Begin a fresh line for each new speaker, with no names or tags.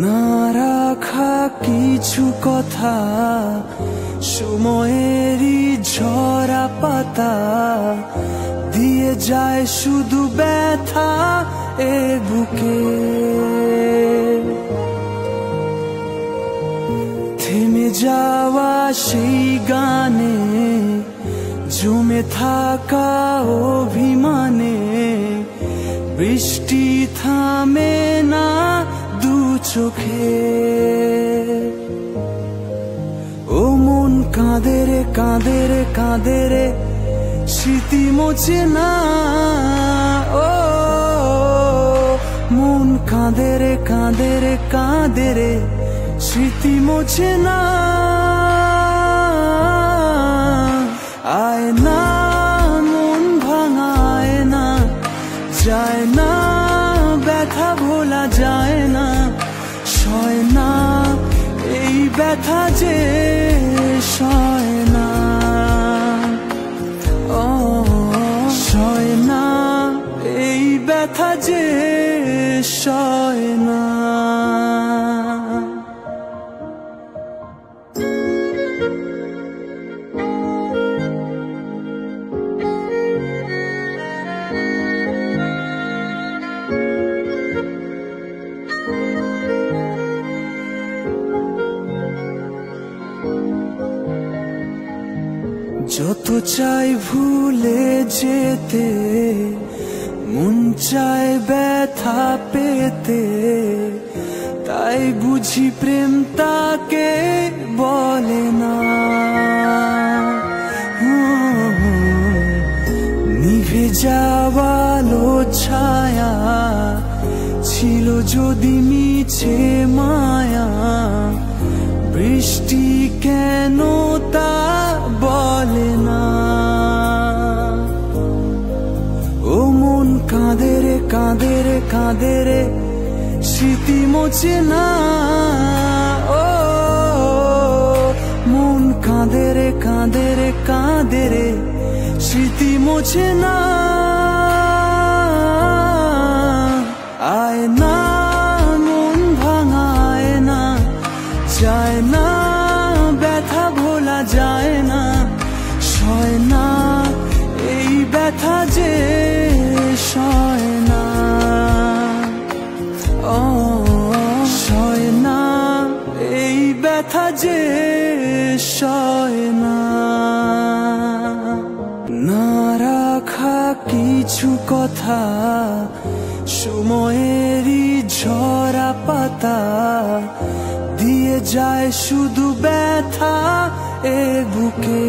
না রাখা কিছু কথা, সময়েরই ঝরা পাতা দিয়ে যায় শুধু ব্যথা এ বুকে। থেমে যাওয়া সেই গানে, জমে থাকা অভিমানে, বৃষ্টি থামে না দু চোখে। ও মন কাঁদে রে কাঁদে রে কাঁদে রে, স্মৃতি মোছে না। ও মন কাঁদে রে কাঁদে রে কাঁদে রে, স্মৃতি মোছে না। আয় না মন ভাঙায় না, যায় না ব্যথা ভোলা যায় না, সয় না এই ব্যথা যে সয় না। ও সয় না এই ব্যথা যে সয় না। যত চাই ভুলে যেতে, মন চায় ব্যথা পেতে, তাই বুঝি প্রেম তাকে বলে না। নিভে যাওয়া আলো ছায়া ছিল যদি মিছে মায়া, বৃষ্টি কেন তা বলে না। ও মন কাঁদে রে কাঁদে রে কাঁদে রে, স্মৃতি মোছে না। ও মন কাঁদে রে কাঁদে রে কাঁদে রে, স্মৃতি মোছে না। আয় না মন ভাঙায় না, যায় না ব্যথা ভোলা যায় না, সয় না এই ব্যথা যে সয় না। ও সয় না এই ব্যথা যে সয় না। না রাখা কিছু কথা, সময়েরই ঝরা পাতা দিয়ে যায় শুধু ব্যথা এ বুকে।